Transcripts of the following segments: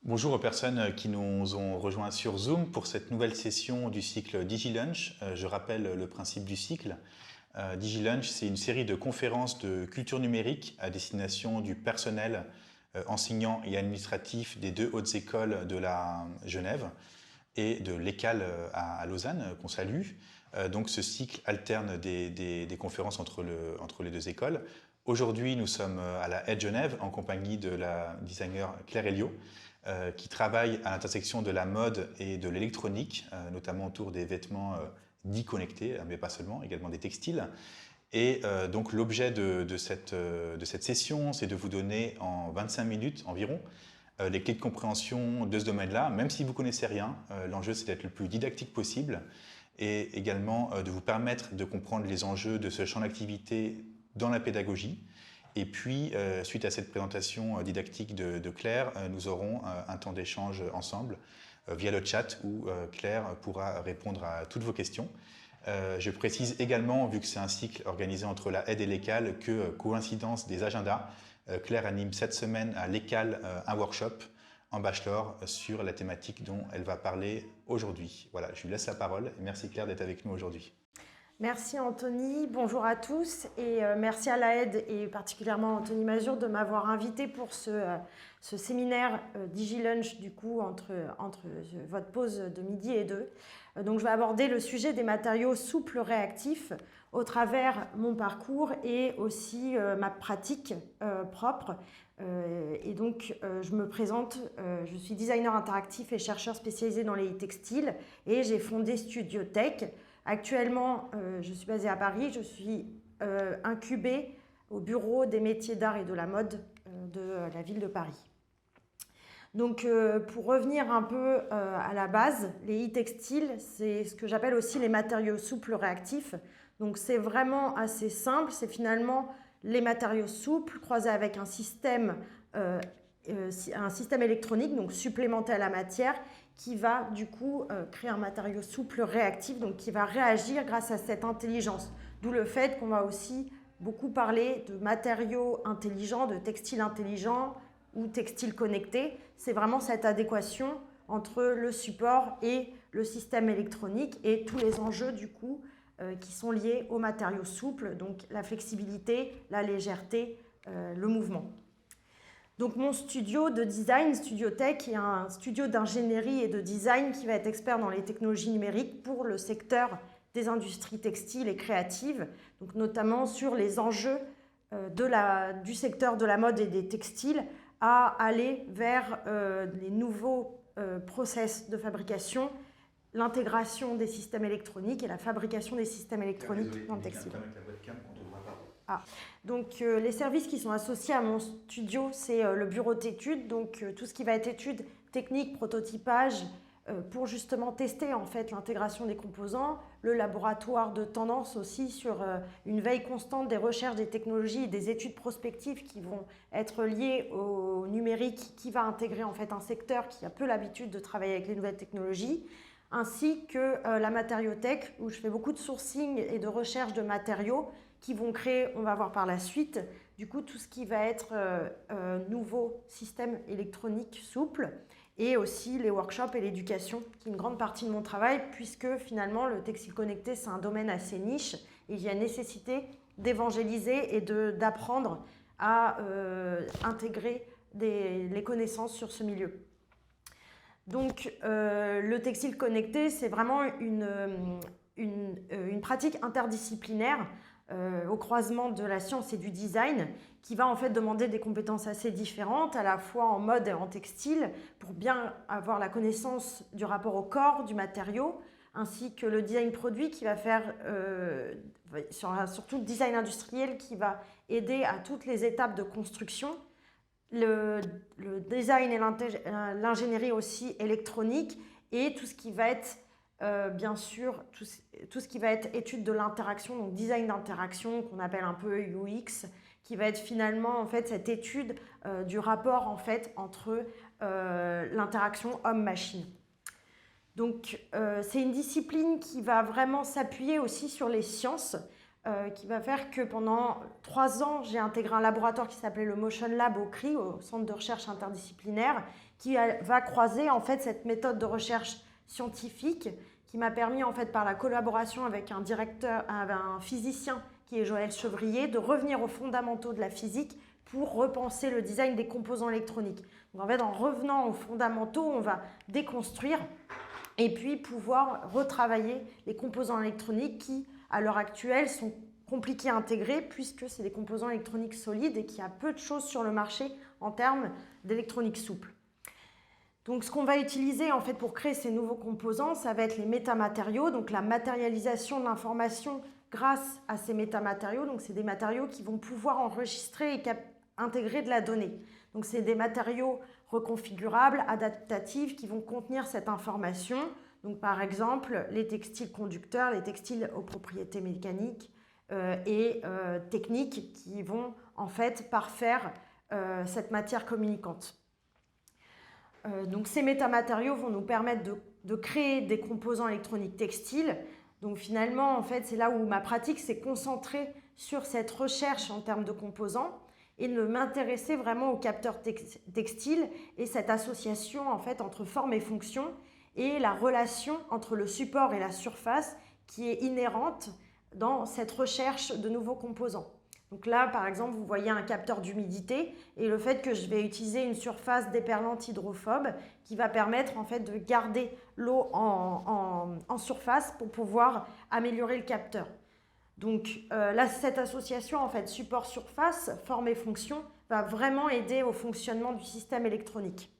Bonjour aux personnes qui nous ont rejoints sur Zoom pour cette nouvelle session du cycle DigiLunch. Je rappelle le principe du cycle. DigiLunch, c'est une série de conférences de culture numérique à destination du personnel enseignant et administratif des deux hautes écoles de la Genève et de l'ECAL à Lausanne, qu'on salue. Donc ce cycle alterne des conférences entre les deux écoles. Aujourd'hui, nous sommes à la Edge Genève en compagnie de la designer Claire Elliot, qui travaille à l'intersection de la mode et de l'électronique, notamment autour des vêtements dits connectés, mais pas seulement, également des textiles. Et donc l'objet de cette session, c'est de vous donner en 25 minutes environ les clés de compréhension de ce domaine-là. Même si vous ne connaissez rien, l'enjeu c'est d'être le plus didactique possible et également de vous permettre de comprendre les enjeux de ce champ d'activité dans la pédagogie. Et puis, suite à cette présentation didactique de Claire, nous aurons un temps d'échange ensemble via le chat où Claire pourra répondre à toutes vos questions. Je précise également, vu que c'est un cycle organisé entre la aide et l'ECAL, que coïncidence des agendas, Claire anime cette semaine à l'ECAL un workshop en bachelor sur la thématique dont elle va parler aujourd'hui. Voilà, je lui laisse la parole. Merci Claire d'être avec nous aujourd'hui. Merci Anthony, bonjour à tous et merci à l'AED et particulièrement Anthony Mazur de m'avoir invité pour ce séminaire DigiLunch du coup entre votre pause de midi et deux. Donc je vais aborder le sujet des matériaux souples réactifs au travers mon parcours et aussi ma pratique propre. Et donc je me présente, je suis designer interactif et chercheur spécialisé dans les textiles et j'ai fondé Studio Tech. Actuellement, je suis basée à Paris, je suis incubée au bureau des métiers d'art et de la mode de la ville de Paris. Donc, pour revenir un peu à la base, les e-textiles, c'est ce que j'appelle aussi les matériaux souples réactifs. Donc, c'est vraiment assez simple, c'est finalement les matériaux souples croisés avec un système électronique, donc supplémenté à la matière, qui va du coup créer un matériau souple réactif, donc qui va réagir grâce à cette intelligence. D'où le fait qu'on va aussi beaucoup parler de matériaux intelligents, de textiles intelligents ou textiles connectés. C'est vraiment cette adéquation entre le support et le système électronique et tous les enjeux du coup qui sont liés aux matériaux souples, donc la flexibilité, la légèreté, le mouvement. Donc mon studio de design, Studio Tech, est un studio d'ingénierie et de design qui va être expert dans les technologies numériques pour le secteur des industries textiles et créatives, donc notamment sur les enjeux du secteur de la mode et des textiles à aller vers les nouveaux process de fabrication, l'intégration des systèmes électroniques et la fabrication des systèmes électroniques dans le textile. Donc les services qui sont associés à mon studio, c'est le bureau d'études, donc tout ce qui va être études techniques, prototypage, pour justement tester en fait l'intégration des composants, le laboratoire de tendance aussi sur une veille constante des recherches, des technologies et des études prospectives qui vont être liées au numérique qui va intégrer en fait un secteur qui a peu l'habitude de travailler avec les nouvelles technologies, ainsi que la matériothèque où je fais beaucoup de sourcing et de recherche de matériaux qui vont créer, on va voir par la suite, du coup tout ce qui va être nouveau système électronique souple et aussi les workshops et l'éducation qui est une grande partie de mon travail puisque finalement le textile connecté c'est un domaine assez niche et il y a nécessité d'évangéliser et d'apprendre à intégrer les connaissances sur ce milieu. Donc le textile connecté c'est vraiment une pratique interdisciplinaire au croisement de la science et du design qui va en fait demander des compétences assez différentes à la fois en mode et en textile pour bien avoir la connaissance du rapport au corps, du matériau ainsi que le design produit qui va faire surtout le design industriel qui va aider à toutes les étapes de construction, le design et l'ingénierie aussi électronique et tout ce qui va être bien sûr, tout ce qui va être étude de l'interaction, donc design d'interaction qu'on appelle un peu UX, qui va être finalement en fait cette étude du rapport en fait entre l'interaction homme-machine. Donc c'est une discipline qui va vraiment s'appuyer aussi sur les sciences qui va faire que pendant 3 ans, j'ai intégré un laboratoire qui s'appelait le Motion Lab au CRI, au Centre de recherche interdisciplinaire, qui va croiser en fait cette méthode de recherche scientifique qui m'a permis en fait par la collaboration avec un physicien qui est Joël Chevrier, de revenir aux fondamentaux de la physique pour repenser le design des composants électroniques. Donc en fait, en revenant aux fondamentaux, on va déconstruire et puis pouvoir retravailler les composants électroniques qui, à l'heure actuelle, sont compliqués à intégrer puisque c'est des composants électroniques solides et qu'il y a peu de choses sur le marché en termes d'électronique souple. Donc ce qu'on va utiliser en fait pour créer ces nouveaux composants, ça va être les métamatériaux, donc la matérialisation de l'information grâce à ces métamatériaux. Donc c'est des matériaux qui vont pouvoir enregistrer et intégrer de la donnée. Donc c'est des matériaux reconfigurables, adaptatifs, qui vont contenir cette information. Donc par exemple, les textiles conducteurs, les textiles aux propriétés mécaniques et techniques qui vont en fait parfaire cette matière communicante. Donc ces métamatériaux vont nous permettre de créer des composants électroniques textiles. Donc finalement, en fait, c'est là où ma pratique s'est concentrée sur cette recherche en termes de composants et de m'intéresser vraiment aux capteurs textiles et cette association en fait entre forme et fonction et la relation entre le support et la surface qui est inhérente dans cette recherche de nouveaux composants. Donc là, par exemple, vous voyez un capteur d'humidité et le fait que je vais utiliser une surface déperlante hydrophobe qui va permettre en fait de garder l'eau en surface pour pouvoir améliorer le capteur. Donc là, cette association en fait support-surface, forme et fonction va vraiment aider au fonctionnement du système électronique.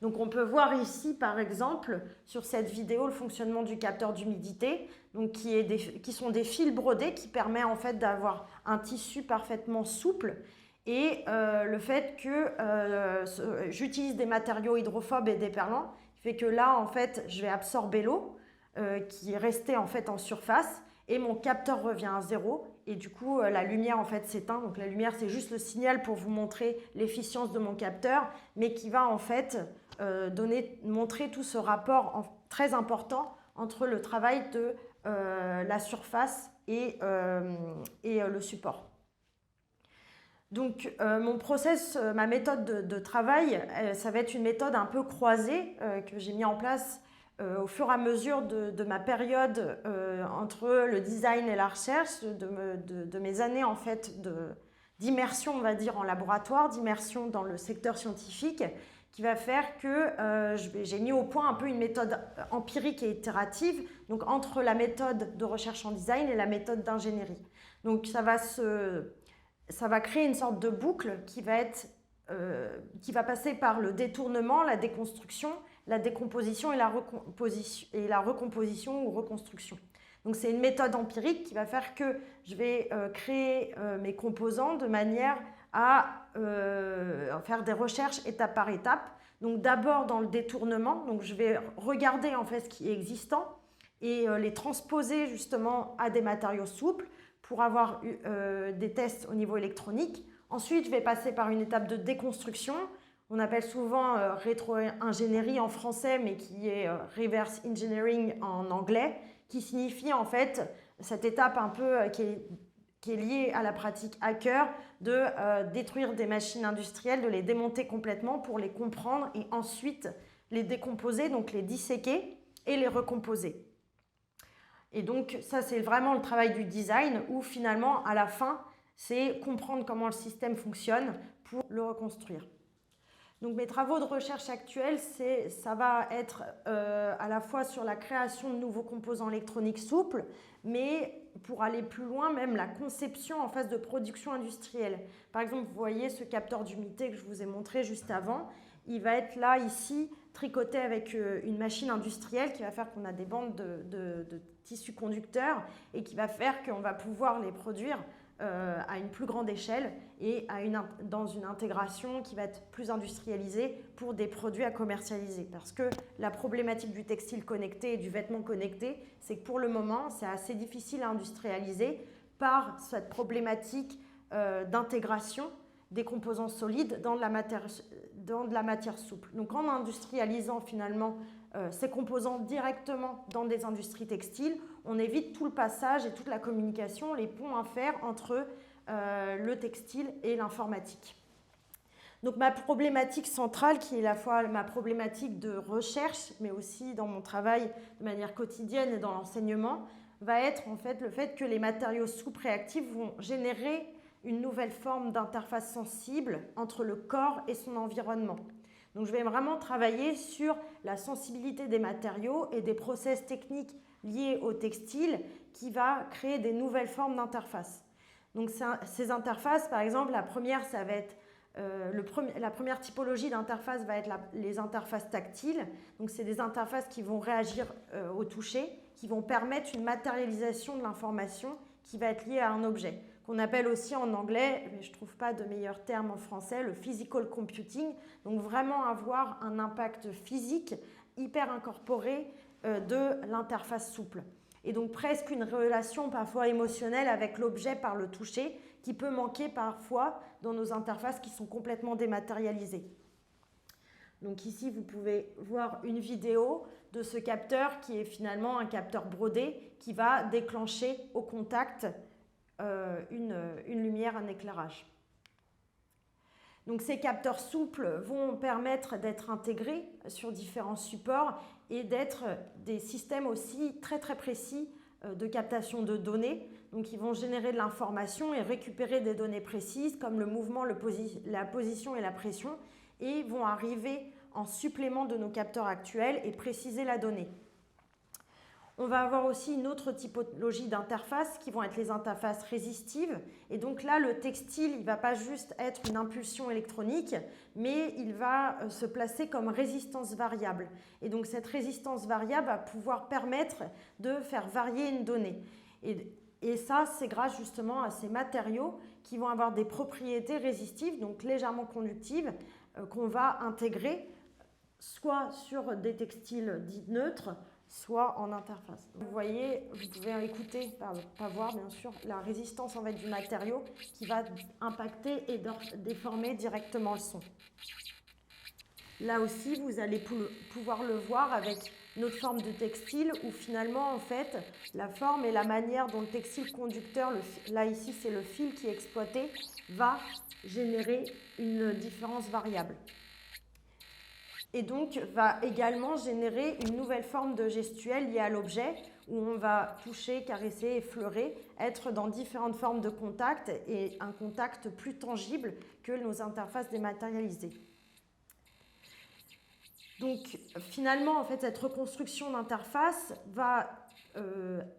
Donc on peut voir ici par exemple sur cette vidéo le fonctionnement du capteur d'humidité, donc qui sont des fils brodés qui permettent en fait d'avoir un tissu parfaitement souple et le fait que j'utilise des matériaux hydrophobes et déperlants fait que là en fait je vais absorber l'eau qui est restée en fait en surface et mon capteur revient à zéro et du coup la lumière en fait s'éteint. Donc la lumière c'est juste le signal pour vous montrer l'efficience de mon capteur mais qui va en fait montrer tout ce rapport très important entre le travail de la surface et le support. Donc mon process, ma méthode de travail, ça va être une méthode un peu croisée que j'ai mis en place au fur et à mesure de ma période entre le design et la recherche, de mes années en fait d'immersion, on va dire, en laboratoire, d'immersion dans le secteur scientifique, qui va faire que j'ai mis au point un peu une méthode empirique et itérative, donc entre la méthode de recherche en design et la méthode d'ingénierie. Donc ça va créer une sorte de boucle qui va passer par le détournement, la déconstruction, la décomposition et la recomposition ou reconstruction. Donc c'est une méthode empirique qui va faire que je vais créer mes composants de manière à faire des recherches étape par étape. Donc d'abord dans le détournement, donc je vais regarder en fait ce qui est existant et les transposer justement à des matériaux souples pour avoir des tests au niveau électronique. Ensuite, je vais passer par une étape de déconstruction. On appelle souvent rétro-ingénierie en français, mais qui est reverse engineering en anglais, qui signifie en fait cette étape un peu qui est liée à la pratique hacker de détruire des machines industrielles, de les démonter complètement pour les comprendre et ensuite les décomposer, donc les disséquer et les recomposer. Et donc ça c'est vraiment le travail du design où finalement à la fin c'est comprendre comment le système fonctionne pour le reconstruire. Donc mes travaux de recherche actuels, ça va être à la fois sur la création de nouveaux composants électroniques souples, mais pour aller plus loin, même la conception en phase de production industrielle. Par exemple, vous voyez ce capteur d'humidité que je vous ai montré juste avant, il va être là, ici, tricoté avec une machine industrielle qui va faire qu'on a des bandes de tissus conducteurs et qui va faire qu'on va pouvoir les produire à une plus grande échelle et dans une intégration qui va être plus industrialisée pour des produits à commercialiser. Parce que la problématique du textile connecté et du vêtement connecté, c'est que pour le moment, c'est assez difficile à industrialiser par cette problématique d'intégration des composants solides dans de la matière souple. Donc en industrialisant finalement ces composants directement dans des industries textiles, on évite tout le passage et toute la communication, les ponts à faire entre le textile et l'informatique. Donc ma problématique centrale, qui est à la fois ma problématique de recherche, mais aussi dans mon travail de manière quotidienne et dans l'enseignement, va être en fait le fait que les matériaux souples réactifs vont générer une nouvelle forme d'interface sensible entre le corps et son environnement. Donc je vais vraiment travailler sur la sensibilité des matériaux et des process techniques liés au textile qui va créer des nouvelles formes d'interface. Donc ces interfaces, par exemple, la première, ça va être la première typologie d'interface va être les interfaces tactiles. Donc c'est des interfaces qui vont réagir au toucher, qui vont permettre une matérialisation de l'information qui va être liée à un objet, qu'on appelle aussi en anglais, mais je ne trouve pas de meilleur terme en français, le physical computing. Donc vraiment avoir un impact physique hyper incorporé de l'interface souple. Et donc presque une relation parfois émotionnelle avec l'objet par le toucher qui peut manquer parfois dans nos interfaces qui sont complètement dématérialisées. Donc ici, vous pouvez voir une vidéo de ce capteur qui est finalement un capteur brodé qui va déclencher au contact une lumière, un éclairage. Donc ces capteurs souples vont permettre d'être intégrés sur différents supports et d'être des systèmes aussi très très précis de captation de données. Donc ils vont générer de l'information et récupérer des données précises comme le mouvement, la position et la pression et vont arriver en supplément de nos capteurs actuels et préciser la donnée. On va avoir aussi une autre typologie d'interfaces qui vont être les interfaces résistives. Et donc là, le textile, il ne va pas juste être une impulsion électronique, mais il va se placer comme résistance variable. Et donc cette résistance variable va pouvoir permettre de faire varier une donnée. Et ça, c'est grâce justement à ces matériaux qui vont avoir des propriétés résistives, donc légèrement conductives, qu'on va intégrer soit sur des textiles dits neutres, soit en interface. Vous voyez, vous pouvez écouter, pas voir bien sûr, la résistance en fait du matériau qui va impacter et déformer directement le son. Là aussi, vous allez pouvoir le voir avec notre forme de textile où finalement, en fait, la forme et la manière dont le textile conducteur, là ici c'est le fil qui est exploité, va générer une différence variable. Et donc va également générer une nouvelle forme de gestuelle liée à l'objet où on va toucher, caresser, effleurer, être dans différentes formes de contact et un contact plus tangible que nos interfaces dématérialisées. Donc finalement, en fait, cette reconstruction d'interface va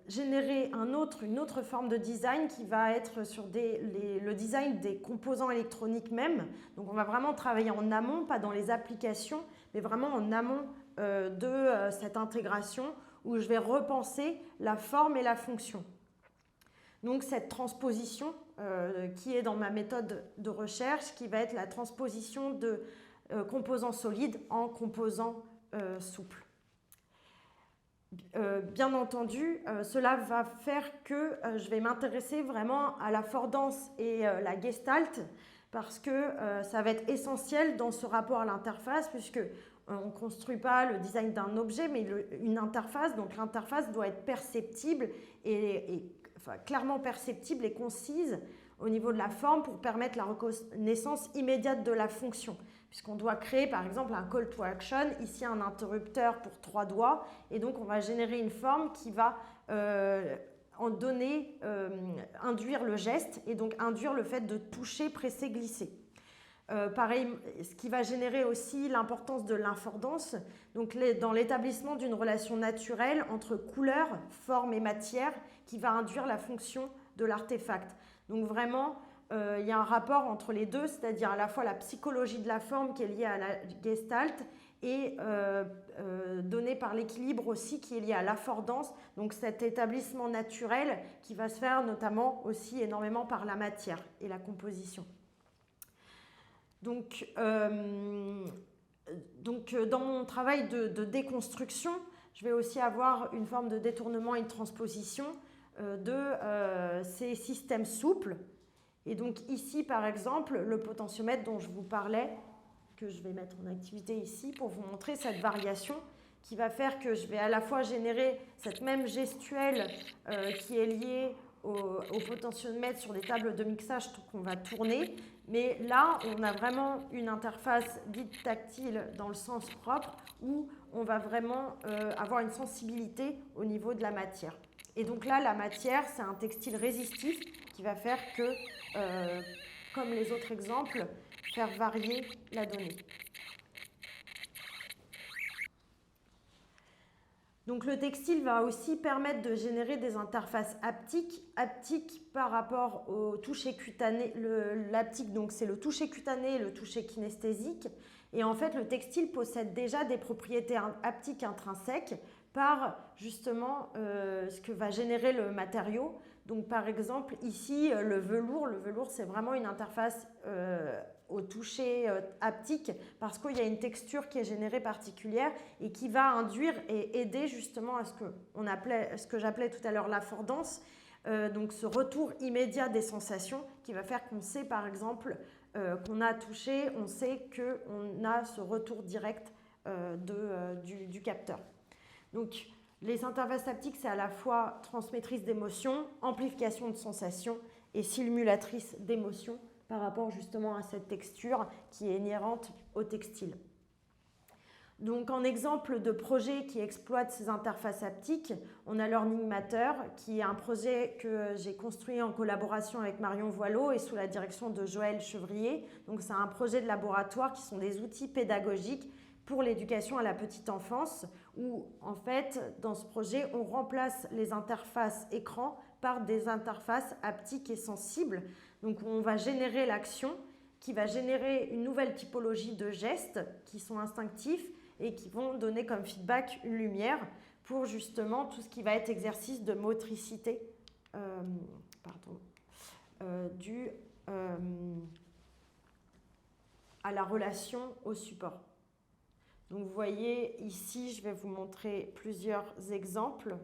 générer une autre forme de design qui va être sur le design des composants électroniques même. Donc on va vraiment travailler en amont, pas dans les applications, mais vraiment en amont de cette intégration où je vais repenser la forme et la fonction. Donc cette transposition qui est dans ma méthode de recherche, qui va être la transposition de composants solides en composants souples. Bien entendu, cela va faire que je vais m'intéresser vraiment à l'affordance et la gestalt parce que ça va être essentiel dans ce rapport à l'interface puisque on ne construit pas le design d'un objet mais une interface, donc l'interface doit être perceptible enfin, clairement perceptible et concise au niveau de la forme pour permettre la reconnaissance immédiate de la fonction. Puisqu'on doit créer par exemple un call to action, ici un interrupteur pour 3 doigts, et donc on va générer une forme qui va induire le geste et donc induire le fait de toucher, presser, glisser. Pareil, ce qui va générer aussi l'importance de l'infordance, donc dans l'établissement d'une relation naturelle entre couleur, forme et matière qui va induire la fonction de l'artefact. Donc vraiment, il y a un rapport entre les deux, c'est-à-dire à la fois la psychologie de la forme qui est liée à la gestalt et donnée par l'équilibre aussi qui est lié à l'affordance, donc cet établissement naturel qui va se faire notamment aussi énormément par la matière et la composition. Donc dans mon travail de déconstruction, je vais aussi avoir une forme de détournement et de transposition de ces systèmes souples. Et donc ici, par exemple, le potentiomètre dont je vous parlais, que je vais mettre en activité ici pour vous montrer cette variation qui va faire que je vais à la fois générer cette même gestuelle qui est liée au potentiomètre sur les tables de mixage qu'on va tourner. Mais là, on a vraiment une interface dite tactile dans le sens propre où on va vraiment avoir une sensibilité au niveau de la matière. Et donc là, la matière, c'est un textile résistif qui va faire que, comme les autres exemples, faire varier la donnée. Donc le textile va aussi permettre de générer des interfaces haptiques par rapport au toucher cutané. L'haptique, donc c'est le toucher cutané et le toucher kinesthésique. Et en fait, le textile possède déjà des propriétés haptiques intrinsèques par justement ce que va générer le matériau. Donc par exemple, ici, le velours c'est vraiment une interface au toucher haptique parce qu'il y a une texture qui est générée particulière et qui va induire et aider justement à ce que j'appelais tout à l'heure l'affordance, donc ce retour immédiat des sensations qui va faire qu'on sait par exemple qu'on a touché, on sait qu'on a ce retour direct du capteur. Donc les interfaces haptiques, c'est à la fois transmettrice d'émotions, amplification de sensations et simulatrice d'émotions par rapport justement à cette texture qui est inhérente au textile. Donc en exemple de projet qui exploite ces interfaces haptiques, on a Learning Matter, qui est un projet que j'ai construit en collaboration avec Marion Voileau et sous la direction de Joël Chevrier. Donc c'est un projet de laboratoire qui sont des outils pédagogiques pour l'éducation à la petite enfance, où en fait, dans ce projet, on remplace les interfaces écran par des interfaces haptiques et sensibles. Donc on va générer l'action qui va générer une nouvelle typologie de gestes qui sont instinctifs et qui vont donner comme feedback une lumière pour justement tout ce qui va être exercice de motricité dû à la relation au support. Donc vous voyez ici, je vais vous montrer plusieurs exemples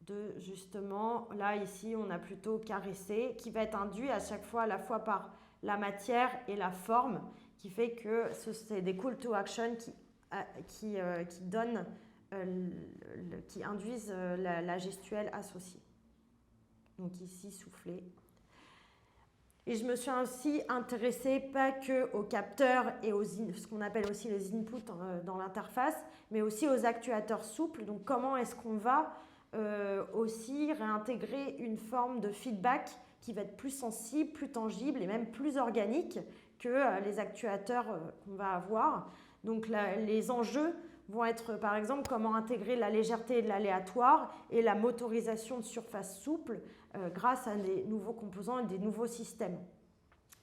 de justement, là ici on a plutôt caressé, qui va être induit à chaque fois à la fois par la matière et la forme, qui fait que c'est des call to action qui induisent la gestuelle associée. Donc ici souffler. Et je me suis ainsi intéressée pas que aux capteurs et ce qu'on appelle aussi les inputs dans l'interface, mais aussi aux actuateurs souples. Donc comment est-ce qu'on va aussi réintégrer une forme de feedback qui va être plus sensible, plus tangible et même plus organique que les actuateurs qu'on va avoir. Donc les enjeux vont être par exemple comment intégrer la légèreté et l'aléatoire et la motorisation de surface souple grâce à des nouveaux composants et des nouveaux systèmes.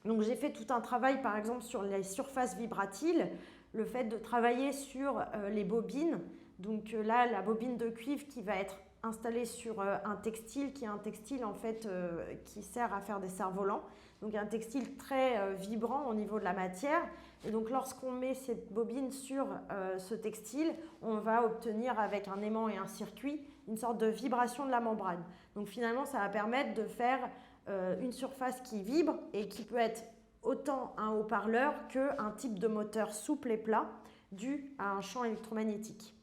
Donc j'ai fait tout un travail par exemple sur les surfaces vibratiles, le fait de travailler sur les bobines. Donc là, la bobine de cuivre qui va être installée sur un textile qui est un textile en fait qui sert à faire des cerfs-volants. Donc un textile très vibrant au niveau de la matière. Et donc lorsqu'on met cette bobine sur ce textile, on va obtenir avec un aimant et un circuit une sorte de vibration de la membrane. Donc finalement, ça va permettre de faire une surface qui vibre et qui peut être autant un haut-parleur qu'un type de moteur souple et plat dû à un champ électromagnétique.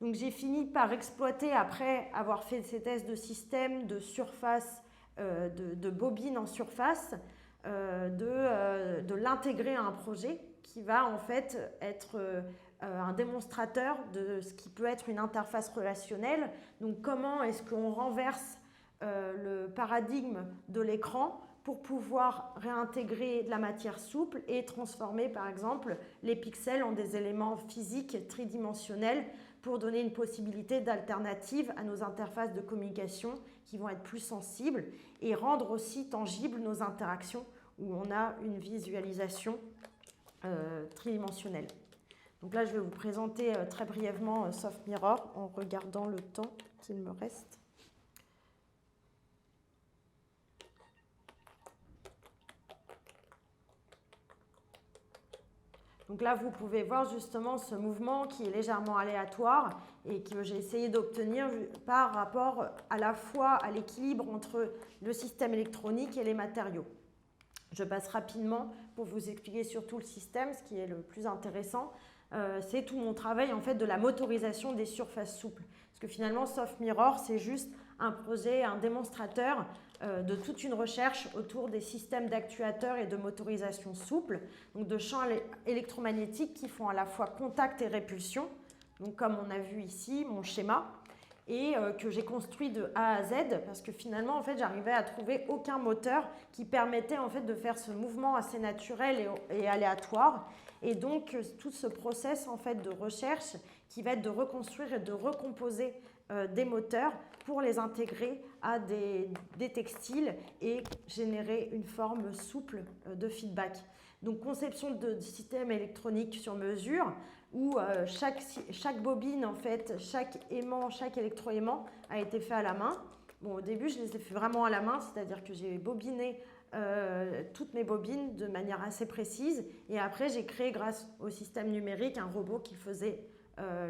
Donc j'ai fini par exploiter, après avoir fait ces tests de système, de surface, de bobines en surface, de l'intégrer à un projet qui va en fait être un démonstrateur de ce qui peut être une interface relationnelle. Donc comment est-ce qu'on renverse le paradigme de l'écran pour pouvoir réintégrer de la matière souple et transformer par exemple les pixels en des éléments physiques tridimensionnels pour donner une possibilité d'alternative à nos interfaces de communication qui vont être plus sensibles et rendre aussi tangibles nos interactions où on a une visualisation tridimensionnelle. Donc là, je vais vous présenter très brièvement Soft Mirror en regardant le temps qu'il me reste. Donc là, vous pouvez voir justement ce mouvement qui est légèrement aléatoire et que j'ai essayé d'obtenir par rapport à la fois à l'équilibre entre le système électronique et les matériaux. Je passe rapidement pour vous expliquer surtout le système, ce qui est le plus intéressant. C'est tout mon travail en fait de la motorisation des surfaces souples. Parce que finalement, SoftMirror, c'est juste un projet, un démonstrateur de toute une recherche autour des systèmes d'actuateurs et de motorisation souple, donc de champs électromagnétiques qui font à la fois contact et répulsion, donc comme on a vu ici, mon schéma, et que j'ai construit de A à Z, parce que finalement, en fait, j'arrivais à trouver aucun moteur qui permettait en fait de faire ce mouvement assez naturel et aléatoire. Et donc, tout ce process en fait de recherche qui va être de reconstruire et de recomposer des moteurs pour les intégrer à des textiles et générer une forme souple de feedback. Donc, conception de système électronique sur mesure où chaque bobine, en fait, chaque aimant, chaque électroaimant a été fait à la main. Bon, au début, je les ai fait vraiment à la main, c'est-à-dire que j'ai bobiné toutes mes bobines de manière assez précise. Et après, j'ai créé, grâce au système numérique, un robot qui faisait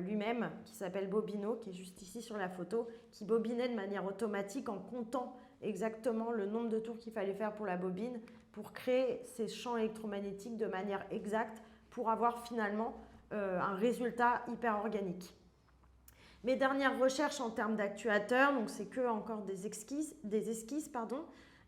lui-même, qui s'appelle Bobino, qui est juste ici sur la photo, qui bobinait de manière automatique en comptant exactement le nombre de tours qu'il fallait faire pour la bobine pour créer ces champs électromagnétiques de manière exacte pour avoir finalement un résultat hyper organique. Mes dernières recherches en termes d'actuateurs, donc c'est que encore des esquisses,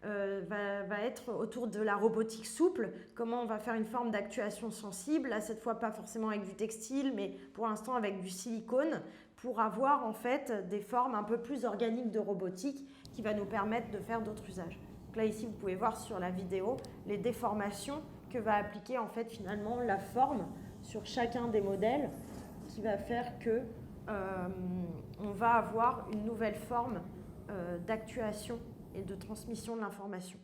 va être autour de la robotique souple, comment on va faire une forme d'actuation sensible, là cette fois pas forcément avec du textile, mais pour l'instant avec du silicone, pour avoir en fait des formes un peu plus organiques de robotique qui va nous permettre de faire d'autres usages. Donc là ici vous pouvez voir sur la vidéo les déformations que va appliquer en fait finalement la forme sur chacun des modèles qui va faire que on va avoir une nouvelle forme d'actuation et de transmission de l'information.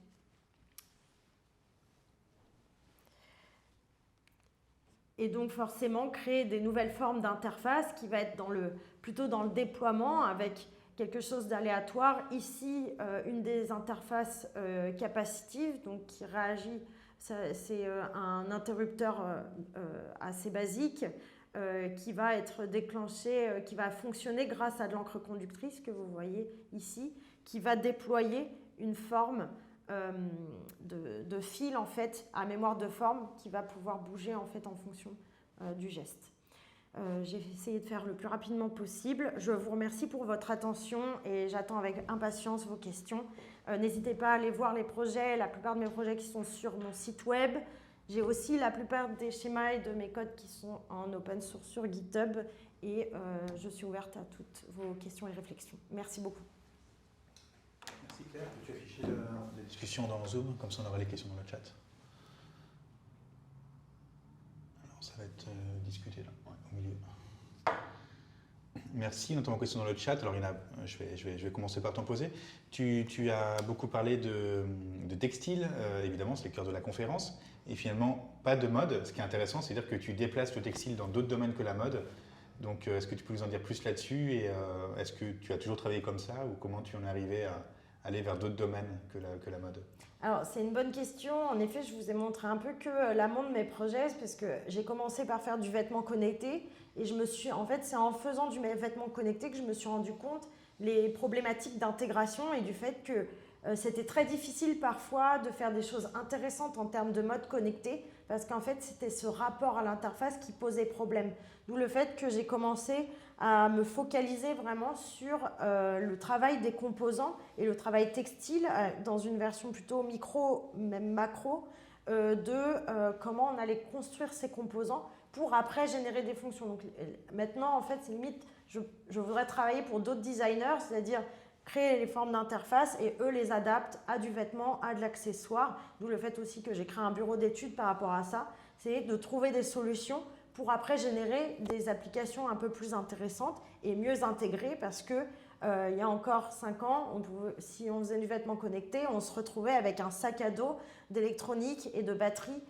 Et donc forcément créer des nouvelles formes d'interface qui va être plutôt dans le déploiement avec quelque chose d'aléatoire. Ici, une des interfaces capacitives, donc qui réagit, c'est un interrupteur assez basique qui va être déclenché, qui va fonctionner grâce à de l'encre conductrice que vous voyez ici, qui va déployer une forme de fil en fait à mémoire de forme qui va pouvoir bouger en fait en fonction du geste. J'ai essayé de faire le plus rapidement possible. Je vous remercie pour votre attention et j'attends avec impatience vos questions. N'hésitez pas à aller voir les projets, la plupart de mes projets qui sont sur mon site web. J'ai aussi la plupart des schémas et de mes codes qui sont en open source sur GitHub et je suis ouverte à toutes vos questions et réflexions. Merci beaucoup. Merci Claire. Peux-tu afficher la discussion dans Zoom, comme ça on aura les questions dans le chat. Alors ça va être discuté là, ouais, au milieu. Merci, notamment questions dans le chat. Alors je vais commencer par t'en poser. Tu as beaucoup parlé de textile, évidemment, c'est le cœur de la conférence. Et finalement, pas de mode. Ce qui est intéressant, c'est-à-dire que tu déplaces le textile dans d'autres domaines que la mode. Donc, est-ce que tu peux nous en dire plus là-dessus? Et est-ce que tu as toujours travaillé comme ça ou comment tu en es arrivé à aller vers d'autres domaines que la mode? Alors, c'est une bonne question. En effet, je vous ai montré un peu que l'amont de mes projets, parce que j'ai commencé par faire du vêtement connecté. Et en fait, c'est en faisant du vêtement connecté que je me suis rendu compte les problématiques d'intégration et du fait que c'était très difficile parfois de faire des choses intéressantes en termes de mode connecté parce qu'en fait, c'était ce rapport à l'interface qui posait problème. D'où le fait que j'ai commencé à me focaliser vraiment sur le travail des composants et le travail textile dans une version plutôt micro, même macro, comment on allait construire ces composants pour après générer des fonctions. Donc maintenant, en fait, c'est limite, je voudrais travailler pour d'autres designers, c'est-à-dire créer les formes d'interface et eux les adaptent à du vêtement, à de l'accessoire. D'où le fait aussi que j'ai créé un bureau d'études par rapport à ça. C'est de trouver des solutions pour après générer des applications un peu plus intéressantes et mieux intégrées parce que il y a encore 5 ans, si on faisait du vêtement connecté, on se retrouvait avec un sac à dos d'électronique et de batterie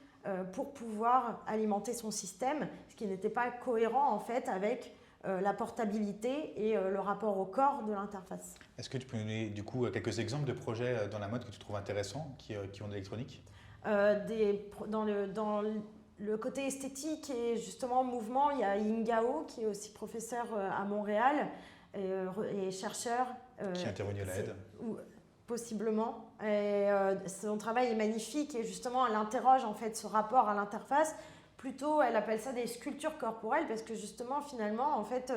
pour pouvoir alimenter son système, ce qui n'était pas cohérent en fait avec la portabilité et le rapport au corps de l'interface. Est-ce que tu peux nous donner du coup quelques exemples de projets dans la mode que tu trouves intéressants, qui ont de l'électronique? Dans le côté esthétique et justement mouvement, il y a Yingao qui est aussi professeur à Montréal et chercheur. Qui est intervenu à la aide. possiblement. Et, son travail est magnifique et justement, elle interroge en fait ce rapport à l'interface. Plutôt, elle appelle ça des sculptures corporelles parce que justement, finalement, en fait,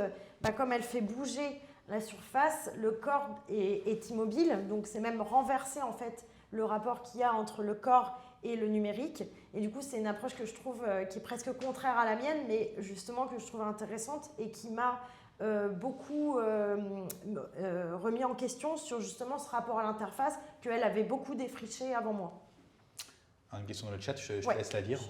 comme elle fait bouger la surface, le corps est immobile. Donc, c'est même renversé en fait le rapport qu'il y a entre le corps et le numérique. Et du coup, c'est une approche que je trouve qui est presque contraire à la mienne, mais justement que je trouve intéressante et qui m'a beaucoup remis en question sur justement ce rapport à l'interface qu'elle avait beaucoup défriché avant moi. Une question dans le chat, je te laisse la lire.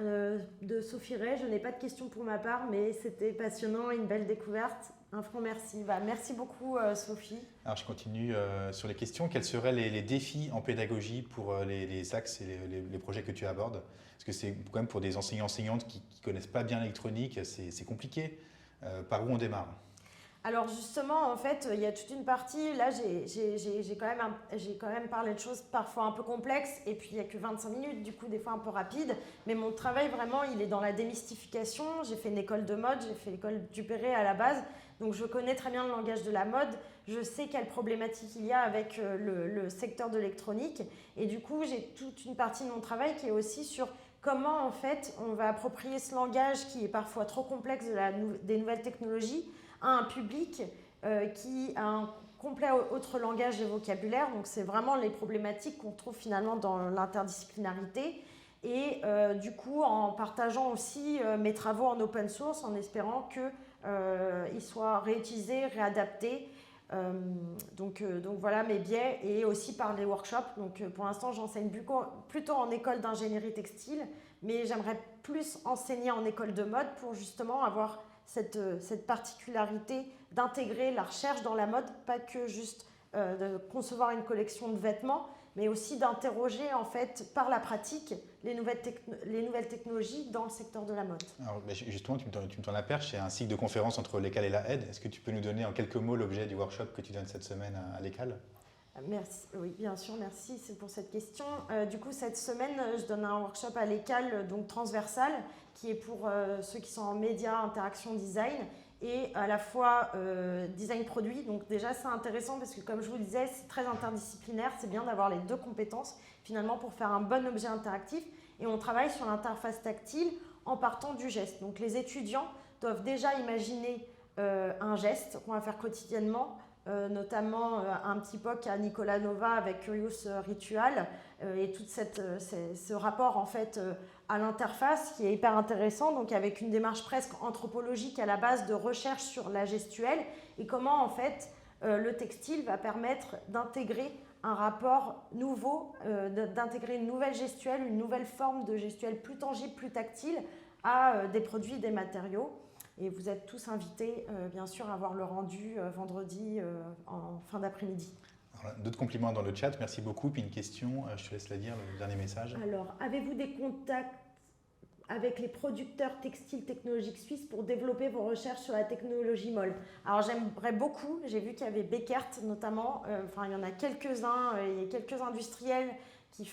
De Sophie Ray, je n'ai pas de questions pour ma part, mais c'était passionnant, une belle découverte. Un franc merci. Merci beaucoup Sophie. Alors je continue sur les questions. Quels seraient les défis en pédagogie pour les axes et les projets que tu abordes? Parce que c'est quand même pour des enseignants-enseignantes qui ne connaissent pas bien l'électronique, c'est compliqué. Par où on démarre? Alors justement, en fait, il y a toute une partie, là j'ai quand même parlé de choses parfois un peu complexes et puis il n'y a que 25 minutes, du coup des fois un peu rapide, mais mon travail vraiment il est dans la démystification. J'ai fait une école de mode, j'ai fait l'école Dupéré à la base, donc je connais très bien le langage de la mode, je sais quelles problématiques il y a avec le secteur de l'électronique et du coup j'ai toute une partie de mon travail qui est aussi sur comment en fait on va approprier ce langage qui est parfois trop complexe des nouvelles technologies à un public qui a un complet autre langage et vocabulaire. Donc c'est vraiment les problématiques qu'on trouve finalement dans l'interdisciplinarité. Et du coup, en partageant aussi mes travaux en open source, en espérant qu'ils soient réutilisés, réadaptés. Donc voilà mes biais et aussi par les workshops. Donc pour l'instant, j'enseigne plutôt en école d'ingénierie textile, mais j'aimerais plus enseigner en école de mode pour justement avoir cette particularité d'intégrer la recherche dans la mode, pas que juste de concevoir une collection de vêtements, mais aussi d'interroger en fait par la pratique les nouvelles technologies dans le secteur de la mode. Alors justement, tu me tends la perche, c'est un cycle de conférences entre l'ECAL et la Aide. Est-ce que tu peux nous donner en quelques mots l'objet du workshop que tu donnes cette semaine à l'ECAL? Merci, oui, bien sûr, merci pour cette question. Du coup, cette semaine, je donne un workshop à l'ECAL, donc transversal, qui est pour ceux qui sont en médias, interaction, design, et à la fois design produit. Donc déjà, c'est intéressant parce que comme je vous le disais, c'est très interdisciplinaire, c'est bien d'avoir les deux compétences finalement pour faire un bon objet interactif. Et on travaille sur l'interface tactile en partant du geste. Donc les étudiants doivent déjà imaginer un geste qu'on va faire quotidiennement, notamment un petit POC à Nicolas Nova avec Curious Ritual et tout ce rapport en fait à l'interface qui est hyper intéressant, donc avec une démarche presque anthropologique à la base de recherche sur la gestuelle et comment en fait le textile va permettre d'intégrer un rapport nouveau, d'intégrer une nouvelle gestuelle, une nouvelle forme de gestuelle plus tangible, plus tactile à des produits, des matériaux. Et vous êtes tous invités, bien sûr, à voir le rendu vendredi en fin d'après-midi. D'autres compliments dans le chat, merci beaucoup. Puis une question, je te laisse la dire, le dernier message. Alors, avez-vous des contacts avec les producteurs textiles technologiques suisses pour développer vos recherches sur la technologie MOL? Alors, j'aimerais beaucoup, j'ai vu qu'il y avait Beckert notamment, il y en a quelques-uns, il y a quelques industriels qui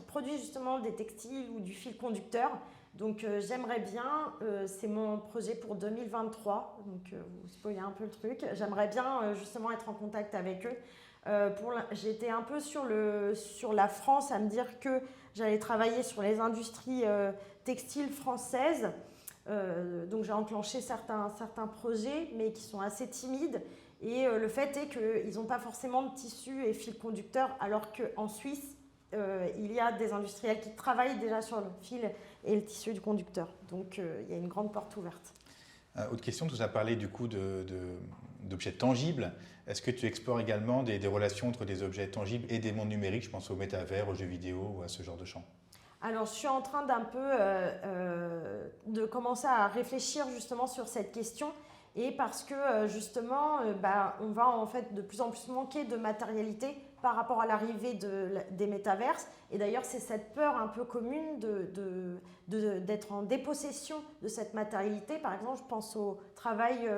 produisent justement des textiles ou du fil conducteur. Donc j'aimerais bien, c'est mon projet pour 2023, donc vous spoilez un peu le truc, j'aimerais bien justement être en contact avec eux. J'étais un peu sur la France à me dire que j'allais travailler sur les industries textiles françaises, donc j'ai enclenché certains projets mais qui sont assez timides et le fait est qu'ils n'ont pas forcément de tissu et fil conducteur alors qu'en Suisse, il y a des industriels qui travaillent déjà sur le fil et le tissu du conducteur. Donc, il y a une grande porte ouverte. Autre question, tu as parlé du coup d'objets tangibles. Est-ce que tu explores également des relations entre des objets tangibles et des mondes numériques? Je pense au métavers, aux jeux vidéo ou à ce genre de champ. Alors, je suis en train de commencer à réfléchir justement sur cette question. Et parce que justement, on va en fait de plus en plus manquer de matérialité par rapport à l'arrivée des métaverses. Et d'ailleurs, c'est cette peur un peu commune d'être en dépossession de cette matérialité. Par exemple, je pense au travail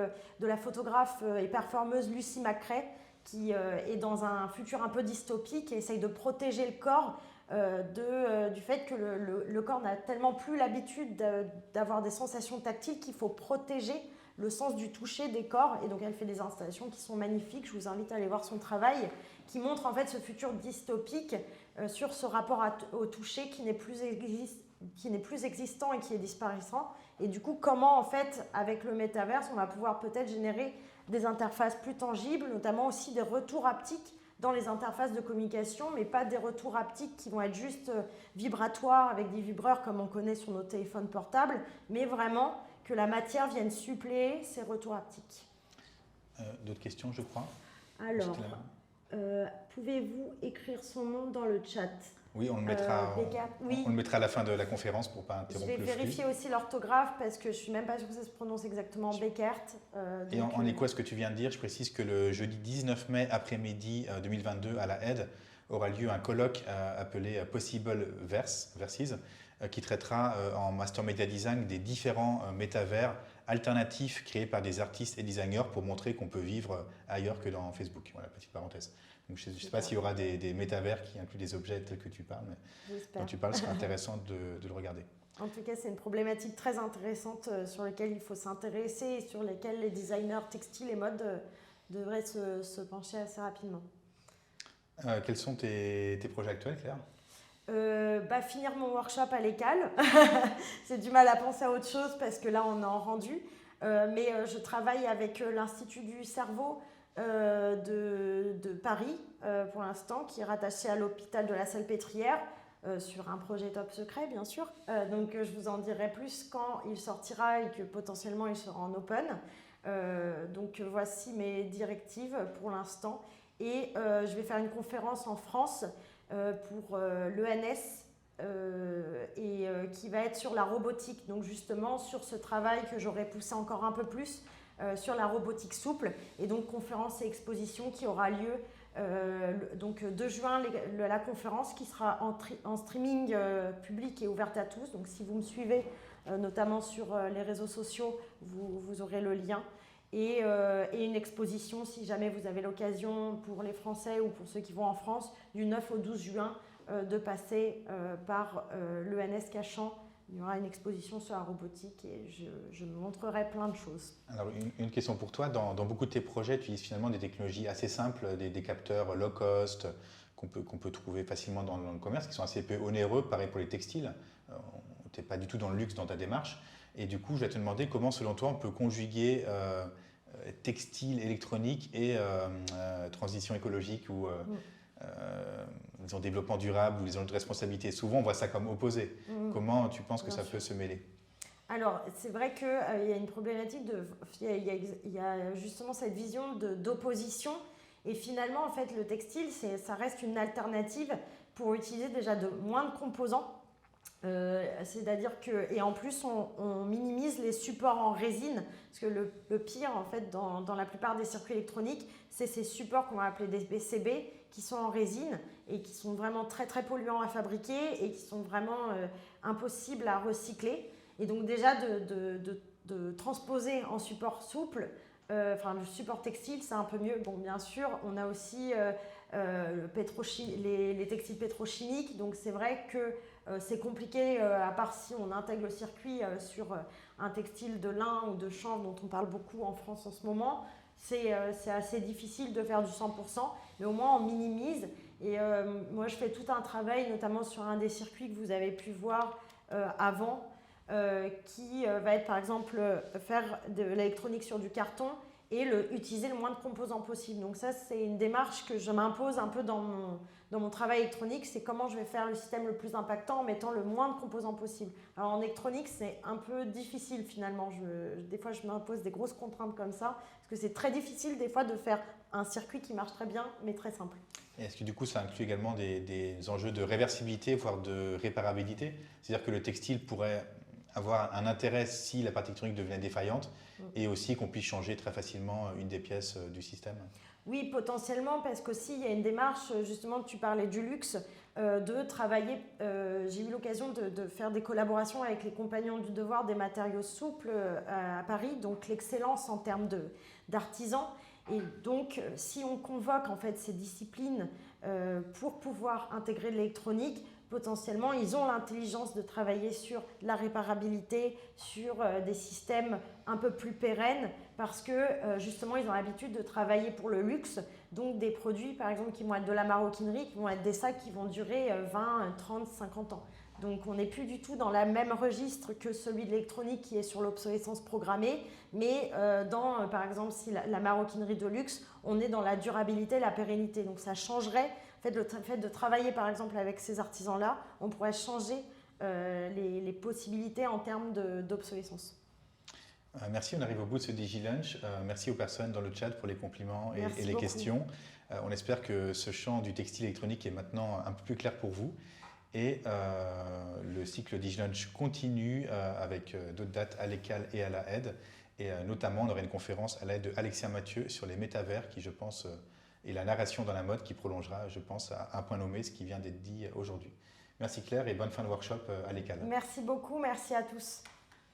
de la photographe et performeuse Lucy McRae, qui est dans un futur un peu dystopique et essaye de protéger le corps du fait que le corps n'a tellement plus l'habitude d'avoir des sensations tactiles qu'il faut protéger le sens du toucher des corps. Et donc elle fait des installations qui sont magnifiques. Je vous invite à aller voir son travail, qui montre en fait ce futur dystopique sur ce rapport au toucher qui n'est plus existant et qui est disparaissant. Et du coup, comment en fait, avec le métaverse, on va pouvoir peut-être générer des interfaces plus tangibles, notamment aussi des retours haptiques dans les interfaces de communication, mais pas des retours haptiques qui vont être juste vibratoires avec des vibreurs comme on connaît sur nos téléphones portables, mais vraiment que la matière vienne suppléer ces retours haptiques. D'autres questions, je crois? Alors, pouvez-vous écrire son nom dans le chat? Oui, on le mettra, oui. On le mettra à la fin de la conférence pour ne pas interrompre le flux. Je vais vérifier aussi l'orthographe parce que je ne suis même pas sûre que ça se prononce exactement Beckert. Et en écho à ce que tu viens de dire, je précise que le jeudi 19 mai après-midi 2022 à la Aide aura lieu un colloque appelé Possible Verses qui traitera en Master Media Design des différents métavers alternatifs créés par des artistes et designers pour montrer qu'on peut vivre ailleurs que dans Facebook. Voilà, petite parenthèse. Donc, je ne sais pas s'il y aura des métavers qui incluent des objets tels que tu parles, mais quand tu parles, ce sera intéressant de le regarder. En tout cas, c'est une problématique très intéressante sur laquelle il faut s'intéresser et sur laquelle les designers textiles et mode devraient se pencher assez rapidement. Quels sont tes projets actuels, Claire? Finir mon workshop à l'ECAL. C'est du mal à penser à autre chose parce que là, on est en rendu. Mais je travaille avec l'Institut du cerveau de Paris pour l'instant, qui est rattaché à l'hôpital de la Salpêtrière, sur un projet top secret bien sûr. Donc je vous en dirai plus quand il sortira et que potentiellement il sera en open. Donc voici mes directives pour l'instant. Et je vais faire une conférence en France pour l'ENS qui va être sur la robotique. Donc justement sur ce travail que j'aurais poussé encore un peu plus sur la robotique souple, et donc conférence et exposition qui aura lieu donc 2 juin, la conférence qui sera en streaming public et ouverte à tous. Donc si vous me suivez notamment sur les réseaux sociaux, vous aurez le lien. Et une exposition, si jamais vous avez l'occasion pour les Français ou pour ceux qui vont en France, du 9 au 12 juin, de passer par l'ENS Cachan. Il y aura une exposition sur la robotique et je montrerai plein de choses. Alors, une question pour toi. Dans beaucoup de tes projets, tu utilises finalement des technologies assez simples, des capteurs low cost qu'on peut trouver facilement dans le commerce, qui sont assez peu onéreux, pareil pour les textiles. Tu n'es pas du tout dans le luxe dans ta démarche. Et du coup, je vais te demander comment, selon toi, on peut conjuguer textile, électronique et transition écologique ou disons, développement durable ou les enjeux de responsabilité. Souvent, on voit ça comme opposé. Comment tu penses que ça peut se mêler? Alors, c'est vrai qu'il y a une problématique, il y a justement cette vision d'opposition. Et finalement, en fait, le textile, ça reste une alternative pour utiliser déjà moins de composants. C'est-à-dire que, et en plus on minimise les supports en résine, parce que le pire en fait dans la plupart des circuits électroniques, c'est ces supports qu'on va appeler des PCB qui sont en résine et qui sont vraiment très très polluants à fabriquer et qui sont vraiment impossibles à recycler. Et donc déjà de transposer en support souple, le support textile, c'est un peu mieux. Bon, bien sûr, on a aussi les textiles pétrochimiques, donc c'est vrai que c'est compliqué, à part si on intègre le circuit sur un textile de lin ou de chanvre dont on parle beaucoup en France en ce moment. C'est assez difficile de faire du 100%, mais au moins on minimise. Et moi, je fais tout un travail, notamment sur un des circuits que vous avez pu voir avant, qui va être par exemple faire de l'électronique sur du carton et utiliser le moins de composants possible. Donc ça, c'est une démarche que je m'impose un peu dans mon travail électronique, c'est comment je vais faire le système le plus impactant en mettant le moins de composants possible. Alors en électronique, c'est un peu difficile finalement. Des fois, je m'impose des grosses contraintes comme ça, parce que c'est très difficile des fois de faire un circuit qui marche très bien, mais très simple. Et est-ce que du coup, ça inclut également des enjeux de réversibilité, voire de réparabilité? C'est-à-dire que le textile pourrait avoir un intérêt si la partie électronique devenait défaillante et aussi qu'on puisse changer très facilement une des pièces du système? Oui, potentiellement, parce qu'aussi il y a une démarche, justement, tu parlais du luxe, de travailler. J'ai eu l'occasion de faire des collaborations avec les Compagnons du Devoir des matériaux souples à Paris, donc l'excellence en termes d'artisans. Et donc, si on convoque en fait ces disciplines pour pouvoir intégrer de l'électronique, potentiellement, ils ont l'intelligence de travailler sur la réparabilité, sur des systèmes un peu plus pérennes, parce que justement, ils ont l'habitude de travailler pour le luxe. Donc des produits, par exemple, qui vont être de la maroquinerie, qui vont être des sacs qui vont durer 20, 30, 50 ans. Donc on n'est plus du tout dans le même registre que celui de l'électronique qui est sur l'obsolescence programmée, mais par exemple, si la maroquinerie de luxe, on est dans la durabilité, la pérennité. Donc ça changerait, en fait, le fait de travailler par exemple avec ces artisans-là, on pourrait changer les possibilités en termes d'obsolescence. Merci, on arrive au bout de ce DigiLunch. Merci aux personnes dans le chat pour les compliments et les beaucoup. questions. On espère que ce champ du textile électronique est maintenant un peu plus clair pour vous. Et le cycle DigiLunch continue avec d'autres dates à l'ECAL et à la aide. Et notamment, on aura une conférence à l'aide d'Alexia Mathieu sur les métavers qui, je pense, est la narration dans la mode qui prolongera, je pense, à un point nommé ce qui vient d'être dit aujourd'hui. Merci Claire et bonne fin de workshop à l'ECAL. Merci beaucoup, merci à tous.